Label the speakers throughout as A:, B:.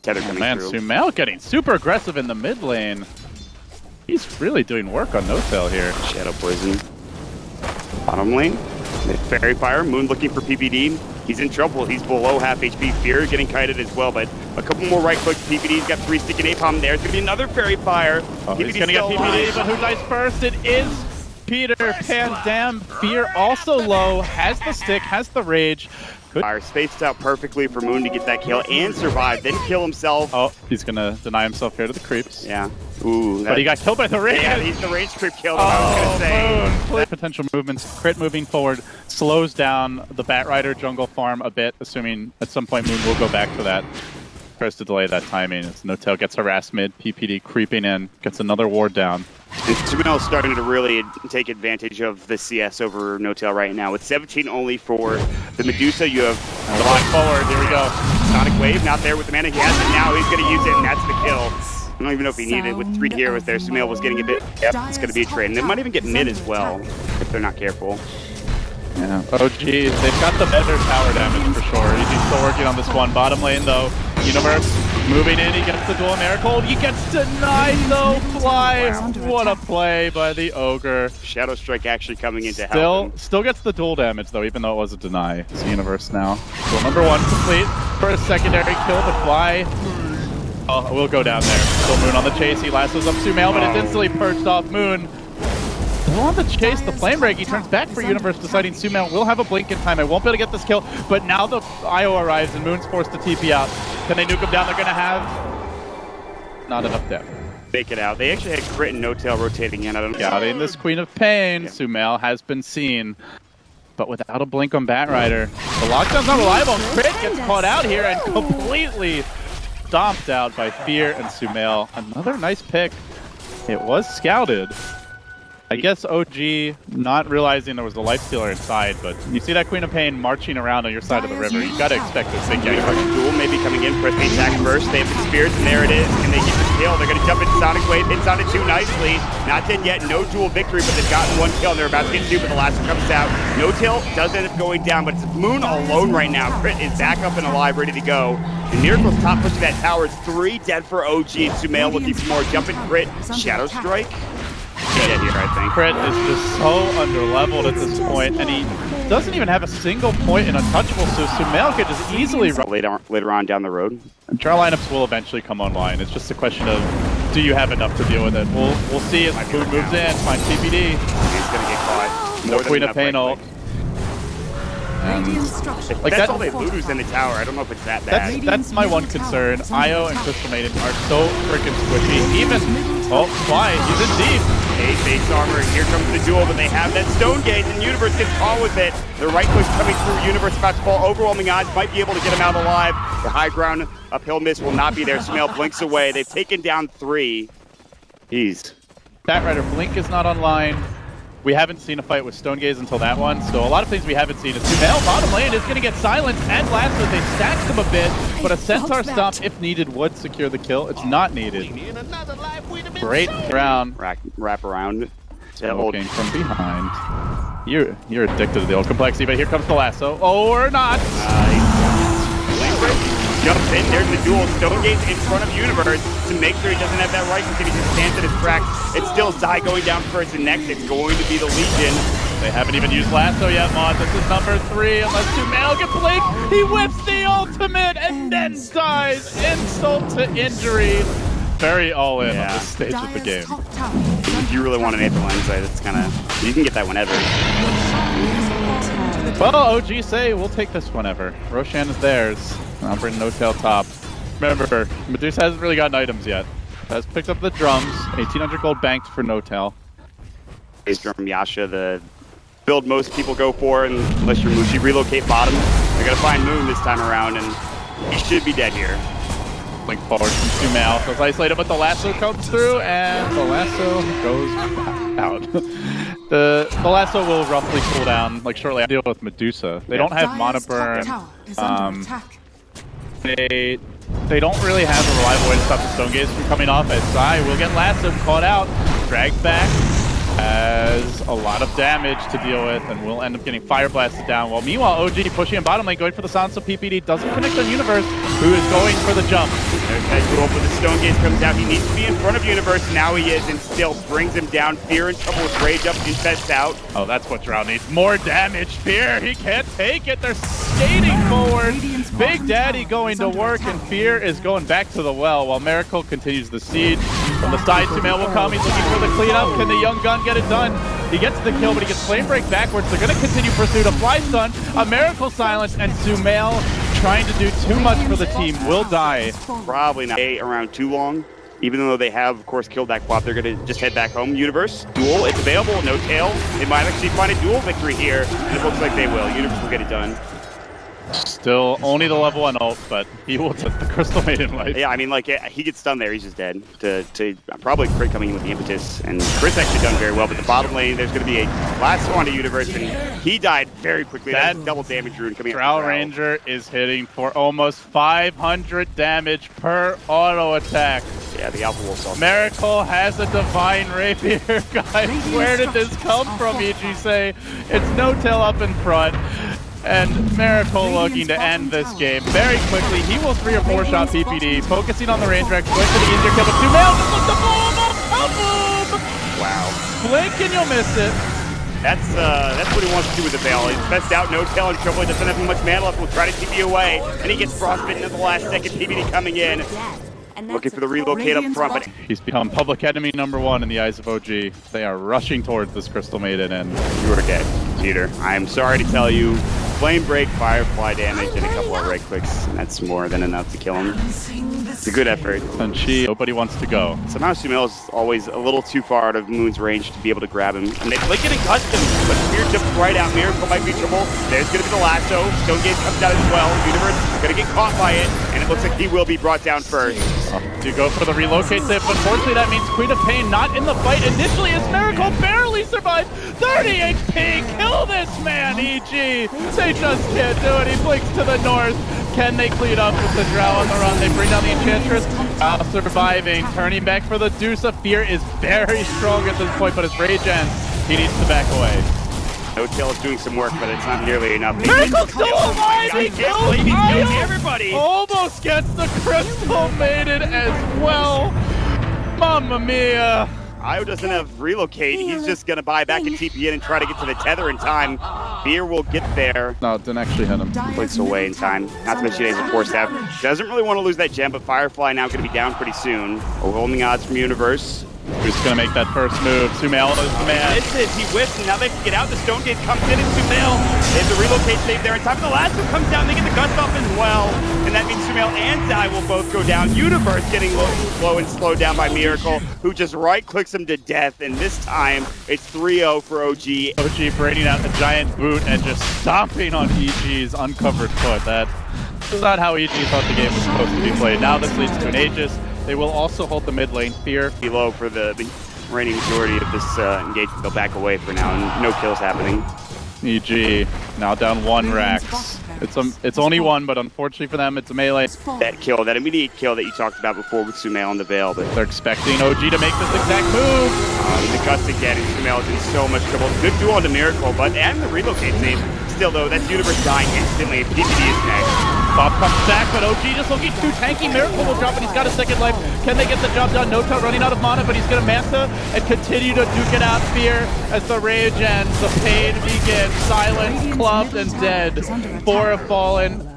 A: Tether coming
B: Man,
A: through.
B: Sumail getting super aggressive in the mid lane. He's really doing work on No-Tail here.
A: Shadow Poison. Bottom lane. Fairy Fire. Moon looking for PPD. He's in trouble. He's below half HP. Fear getting kited as well, but a couple more right clicks. PPD's got 3 stick and Napalm there. It's going to be another Fairy Fire.
B: Oh, he's going to get PPD, but who dies first? It is Peter Pan. Damn. Fear also low. Has the stick, has the rage.
A: Fire spaced out perfectly for Moon to get that kill and survive, then kill himself.
B: Oh, he's going to deny himself here to the creeps.
A: Yeah. Ooh,
B: but he got killed by the rage.
A: Yeah, he's the rage creep kill. I was gonna say.
B: Moon. Potential movements. Crit moving forward slows down the Batrider jungle farm a bit, assuming at some point Moon will go back to that. Tries to delay that timing as No-Tail gets harassed mid. PPD creeping in, gets another ward down.
A: And Sumail is starting to really take advantage of the CS over No-Tail right now. With 17 only for the Medusa, you have
B: the line forward. Here we go.
A: Sonic Wave not there with the mana. He has it now. He's going to use it, and that's the kill. I don't even know if he needed it. With 3 heroes there, Sumail was getting a bit. Yep, it's going to be a trade. And they might even get mid as well if they're not careful.
B: Yeah. Oh, geez. They've got the better tower damage for sure. He's still working on this one. Bottom lane, though. Universe moving in. He gets the dual Miracle. He gets denied, though. Fly. What a play by the Ogre.
A: Shadow Strike actually coming in to help him.
B: Still gets the dual damage, though, even though it was a deny. It's Universe now. Duel number 1 complete for a secondary kill. The Fly. Oh, we'll go down there. Still Moon on the chase. He lassos up Sumail, but it's instantly perched off Moon. Still on the chase. The Flame Break. He turns back for Universe, deciding Sumail will have a blink in time. I won't be able to get this kill, but now the IO arrives and Moon's forced to TP out. Can they nuke him down? They're going to have not enough depth.
A: Fake it out. They actually had Crit and No-Tail rotating in. I don't know.
B: Scouting this Queen of Pain. Yeah. Sumail has been seen, but without a blink on Batrider. The lockdown's not reliable. Crit gets caught out here and completely stomped out by Fear and Sumail. Another nice pick. It was scouted. I guess OG not realizing there was a lifestealer inside, but you see that Queen of Pain marching around on your side of the river. You gotta expect this thing.
A: Duel maybe coming in. Press the attack first. They have the spirits, and there it is. And they get the kill. They're gonna jump into Sonic Wave. Hits on it too nicely. Not dead yet. No dual victory, but they've gotten 1 kill. And they're about to get 2, but the last one comes out. No-Tail does end up going down, but it's Moon alone right now. Crit is back up and alive, ready to go. And Miracle's top pushing that tower. It's 3 dead for OG. And Sumail looking for more. Jumping Crit. Shadow Strike. Dead here, I think.
B: Crit is just so under-leveled at this point, and he doesn't even have a single point in Untouchable, so Sumail could just easily run.
A: Later on down the road.
B: And draw lineups will eventually come online. It's just a question of, do you have enough to deal with it? We'll see as Moon moves in, find PPD.
A: He's going to get caught.
B: No Queen of Pain ult.
A: Like that's all they lose in the tower. I don't know if it's that bad.
B: That's my one concern. Io and Crystal Maiden are so freaking squishy. Even, oh, Fly, he's in deep.
A: Hey, base armor, here comes the duel, but they have that Stone Gate, and Universe gets caught with it. The right click coming through, Universe about to fall. Overwhelming odds might be able to get him out alive. The high ground uphill miss will not be there. Sumail blinks away. They've taken down 3. Jeez.
B: Batrider Blink is not online. We haven't seen a fight with Stone Gaze until that one, so a lot of things we haven't seen is Sumail bottom lane is going to get silenced, and lastly they stacked him a bit, but a Centaur Stomp, if needed, would secure the kill. It's not needed. Great round.
A: Wrap around.
B: Looking from behind. You're addicted to the old complexity, but here comes the lasso. Oh, or not!
A: Jumps in, there's the duel. Stone Gate in front of Universe to make sure he doesn't have that right because he just stands at his track. It's still Zai going down first, and next it's going to be the Legion.
B: They haven't even used lasso yet, Mod. This is number 3, unless Sumail gets Blink. He whips the ultimate and then dies. Insult to injury. Very all in on this stage of the game.
A: If you really want an Aether Lens, it's kind of, you can get that whenever.
B: Well, OG say we'll take this whenever. Roshan is theirs. I'll bring No-Tail top. Remember, Medusa hasn't really gotten items yet. Has picked up the drums. 1,800 gold banked for No-Tail.
A: Base drum Yasha, the build most people go for, unless you're Mushi. Relocate bottom. They're going to find Moon this time around, and he should be dead here.
B: Link forward from Sumail. So it's isolated, but the lasso comes through, and the lasso goes out. The lasso will roughly cool down, like shortly after deal with Medusa. They don't have mana burn. They don't really have a reliable way to stop the Stone Gaze from coming off, as Zai will get lassoed, caught out, dragged back. has a lot of damage to deal with and will end up getting fire blasted down. Well, meanwhile, OG pushing in bottom lane, going for the silence, so PPD doesn't connect on Universe, who is going for the jump.
A: There's that duel, but the Stone Gaze comes out. He needs to be in front of Universe. Now he is, and still brings him down. Fear in trouble with Rage up, Infest out.
B: Oh, that's what Drow needs. More damage. Fear, he can't take it. They're skating forward. Big Daddy going to work, and Fear is going back to the well, while Miracle continues the siege. From the side, Sumail will come. He's looking for the cleanup. Can the Young Gun get it done? He gets the kill, but he gets Flame Break backwards. They're going to continue pursuit. A Fly Stun, a Miracle Silence, and Sumail trying to do too much for the team will die.
A: Probably not around too long. Even though they have, of course, killed that quad, they're going to just head back home. Universe, duel, it's available, no tail. They might actually find a duel victory here, and it looks like they will. Universe will get it done.
B: Still only the level 1 ult, but he will take the Crystal Maiden life.
A: Yeah, I mean, like, he gets stunned there, he's just dead. To probably Crit coming in with the impetus, and Crit's actually done very well, but the bottom lane, there's going to be a last one to Universe, and he died very quickly. That double damage rune coming out.
B: Drow Ranger is hitting for almost 500 damage per auto attack.
A: Yeah, the Alpha Wolf saw.
B: Miracle has a Divine Rapier, guys. Where did this come from, EG say? It's no tail up in front. And Miracle looking to end this game very quickly. He will 3 or 4 shot PPD, focusing on the range rack, going for the easier kill, but Sumail just looks the boom!
A: Wow.
B: Blink and you'll miss it.
A: That's what he wants to do with the Veil. He's best out, no tail, and Triple doesn't have much mana left. We'll try to TP away, and he gets frostbitten at the last second. PPD coming in. Looking for the relocate up front, but
B: he's become public enemy #1 in the eyes of OG. They are rushing towards this Crystal Maiden, and
A: you are dead, Cheater. I'm sorry to tell you, Flame Break, Firefly damage, and a couple of right clicks, and that's more than enough to kill him. It's a good effort.
B: And nobody wants to go.
A: Somehow Sumail is always a little too far out of Moon's range to be able to grab him. And they blink it and custom, but Fear jumps right out. Miracle might be trouble. There's going to be the lasso. Stone Gaze comes out as well. Universe is going to get caught by it, and it looks like he will be brought down first.
B: To go for the relocate save, but unfortunately that means Queen of Pain not in the fight initially as Miracle barely survived. 30 HP, kill this man, EG. They just can't do it. He blinks to the north. Can they clean up with the Drow on the run? They bring down the Enchantress. Surviving, turning back for the Deuce of Fear is very strong at this point, but his rage ends. He needs to back away.
A: No Tail is doing some work, but it's not nearly enough.
B: Miracle's still alive! He kills
A: everybody!
B: Almost gets the Crystal Maiden as well. Mamma mia!
A: Io doesn't have relocate. He's just going to buy back a TP in and try to get to the tether in time. Fear will get there.
B: No, didn't actually hit him.
A: Clicks away in time. Not to mention he's a 4-staff. Doesn't really want to lose that gem, but Firefly now going to be down pretty soon. Overwhelming odds from Universe.
B: Who's going to make that first move? Sumail is the man.
A: This is, he whiffs, and now they can get out. The Stone Gate comes in, and Sumail, they have the relocate save there. In time, the last one comes down, they get the guts off as well. And that means Sumail and Dai will both go down. Universe getting low and slowed down by Miracle, who just right-clicks him to death. And this time, it's 3-0 for OG.
B: OG braiding out a giant boot and just stomping on EG's uncovered foot. That is not how EG thought the game was supposed to be played. Now this leads to an Aegis. They will also hold the mid lane. Fear
A: below for the reigning majority of this engagement. They'll back away for now, and no kills happening.
B: EG now down 1 Rax. It's only 1, but unfortunately for them, it's a melee.
A: That kill, that immediate kill that you talked about before with Sumail on the Veil, but
B: they're expecting OG to make this exact move.
A: The guts again, and Sumail is in so much trouble. Good duel on the Miracle, but and the relocate save. Still though, that's Universe dying instantly. PPD is next.
B: Bob comes back, but OG just looking too tanky. Miracle will drop, and he's got a second life. Can they get the job done? Nota running out of mana, but he's going to Manta and continue to duke it out. Fear as the rage ends. The pain begins. Silence, clubbed, and dead. 4 have fallen.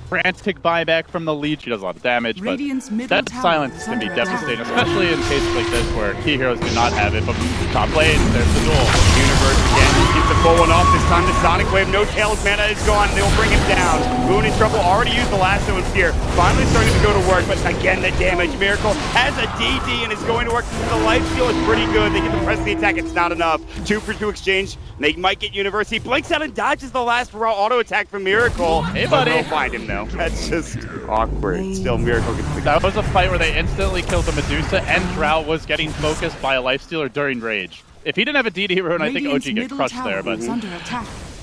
B: Frantic buyback from the lead. She does a lot of damage, but that silence is going to be devastating, especially in cases like this where key heroes do not have it. But top lane, there's the duel.
A: Universe again gets the full one off. This time the Sonic Wave. No Tails mana is gone. They'll bring him down. Moon in trouble. Already used the lasso in Fear. Finally starting to go to work, but again the damage. Miracle has a DD and is going to work. The life steal is pretty good. They get the press of the attack. It's not enough. 2 for 2 exchange. They might get Universe. He blinks out and dodges the last raw auto attack from Miracle.
B: Hey, buddy.
A: They'll find him though. That's just awkward. Still, Miracle gets the...
B: That was a fight where they instantly killed the Medusa, and Drow was getting focused by a lifestealer during Rage. If he didn't have a DD rune, I think OG get crushed there, but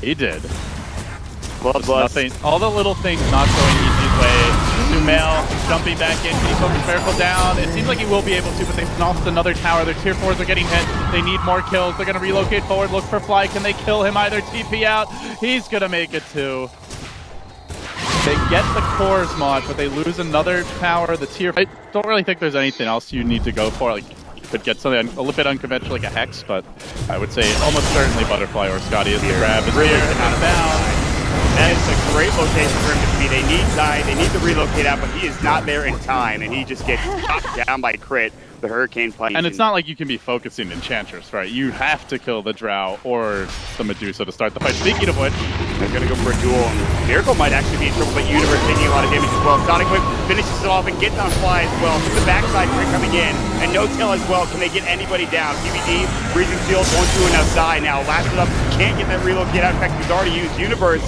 B: he did.
A: Blood.
B: Nothing. All the little things not going EG's way. Sumail jumping back in. Can he focus Miracle down? It seems like he will be able to, but they've lost another tower. Their tier 4s are getting hit. They need more kills. They're going to relocate forward, look for Fly. Can they kill him either? TP out. He's going to make it too. They get the cores mod, but they lose another tower. The tier... I don't really think there's anything else you need to go for. Like, you could get something a little bit unconventional, like a Hex, but I would say almost certainly Butterfly or Scotty is the grab. Is here and out of bounds.
A: That is a great location for him to be. They need Zai, they need to relocate out, but he is not there in time, and he just gets chopped down by crit. The Hurricane play.
B: And it's not like you can be focusing Enchantress, right? You have to kill the Drow or the Medusa to start the fight. Speaking of which,
A: they're going to go for a duel. Miracle might actually be in trouble, but Universe taking a lot of damage as well. Sonic Wave finishes it off and gets on Fly as well. The backside crit coming in, and No Tail as well. Can they get anybody down? PBD, Freezing Shield, going through enough Zai now. Last it up, can't get that relocate out. In fact, he's already used Universe.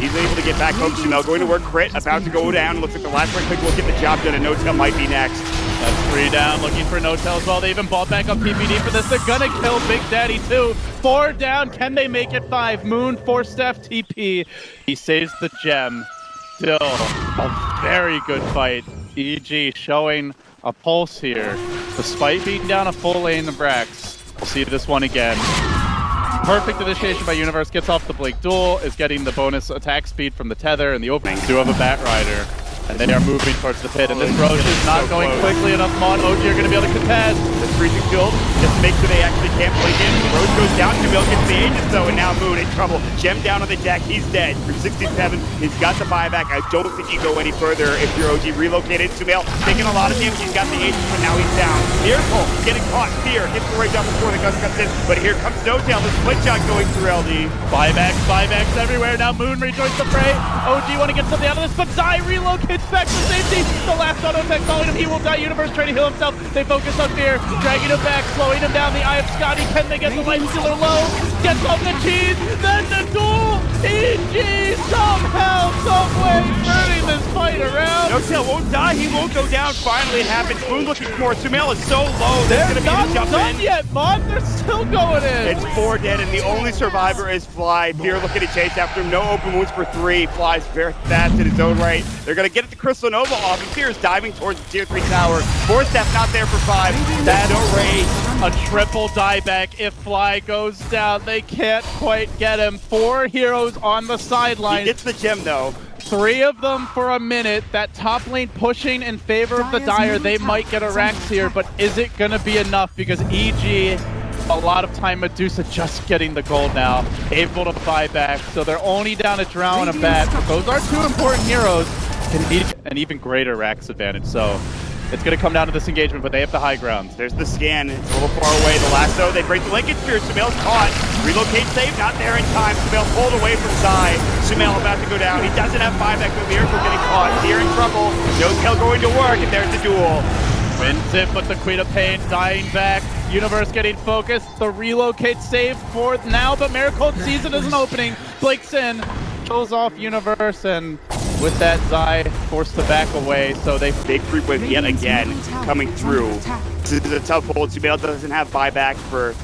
A: He's able to get back home. Sumail going to work crit, about to go down. Looks like the last right click will get the job done, and No Tail might be next.
B: That's 3 down, looking for No Tail as well. They even bought back up PPD for this. They're gonna kill Big Daddy too. 4 down, can they make it 5? Moon, 4-staff TP. He saves the gem. Still a very good fight. EG showing a pulse here. Despite beating down a full lane of Brax. We'll see this one again. Perfect initiation by Universe, gets off the Blink Duel, is getting the bonus attack speed from the tether and the opening. Do have a Bat Rider, and they are moving towards the pit, and this Roche is not going quickly enough. Mon, OG are going to be able to contest.
A: The Freezing Shield just to make sure they actually can't play in. Roche goes down, Sumail gets the Aegis though, and now Moon in trouble. Gem down on the deck, he's dead. For 67, he's got the buyback. I don't think you go any further if you're OG relocated. Sumail taking a lot of damage, he's got the Aegis, but now he's down. Miracle getting caught, Fear hits the right down before the Gust comes in, but here comes No Tail, the split shot going through LD.
B: Buybacks everywhere. Now Moon rejoins the fray. OG want to get something out of this, but Zai relocates back to safety. The last auto attack following him. He will die. Universe trying to heal himself. They focus on Fear, dragging him back, slowing him down. The Eye of Scotty. Can they get the Life Stealer low? Gets off the cheese. Then the duel. EG somehow, someway turning this fight around.
A: No Tail won't die. He won't go down. Finally, it happens. Moon looking for more. Sumail is so low.
B: They're not done yet, Mon. They're still going in.
A: It's 4 dead, and the only survivor is Fly. Fear looking to chase after him. No open wounds for 3. Fly's very fast in his own right. They're going to get it to Crystal Nova off, and Fear is diving towards the tier 3 tower. 4-step not there for 5. That's a race.
B: A triple dieback. If Fly goes down, they can't quite get him. 4 heroes on the sideline.
A: He gets the gem, though.
B: 3 of them for a minute. That top lane pushing in favor of the Dire. They might get a Rax here, but is it going to be enough? Because EG, a lot of time, Medusa just getting the gold now. Able to buy back. So they're only down a Drow and a Bat. But those are 2 important heroes. Can need an even greater Rax advantage. So it's going to come down to this engagement, but they have the high ground.
A: There's the scan. It's a little far away. The last though, they break the Lincoln Spear. Sumail's caught. Relocate save, not there in time. Sumail pulled away from Zai. Sumail about to go down. He doesn't have buyback, but Miracle getting caught. Fear in trouble. No Tail going to work, and there's the duel.
B: Wins it, but the Queen of Pain dying back. Universe getting focused. The relocate save for now, but Miracle sees it as an opening. Blinks in, kills off Universe, and with that, Zai forced to back away, so they...
A: Big creep wave yet again coming through. This is a tough hold. Sumail doesn't have buyback for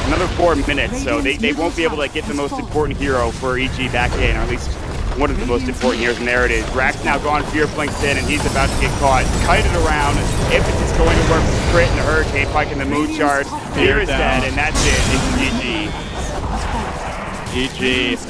A: another 4 minutes, so they won't be able to get the most important hero for EG back in, or at least one of the most important heroes, and there it is. Rax now gone, Fear blinks in, and he's about to get caught. Kited around, if it's going to work with Crit and the Hurricane Pike and the Moon Charge. Fear is dead, and that's it. It's GG.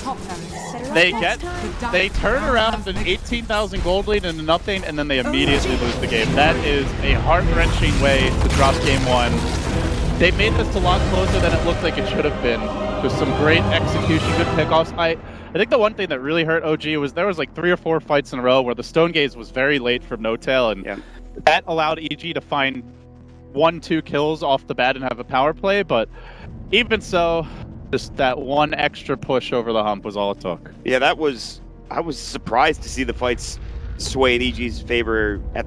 B: They turn around an 18,000 gold lead into nothing, and then they immediately lose the game. That is a heart-wrenching way to drop game 1. They made this a lot closer than it looked like it should have been, with some great execution, good pickoffs. I think the one thing that really hurt OG was there was like 3 or 4 fights in a row where the Stone Gaze was very late from No Tail, and that allowed EG to find 1-2 kills off the bat and have a power play, but even so, just that one extra push over the hump was all it took.
A: Yeah, I was surprised to see the fights sway in EG's favor at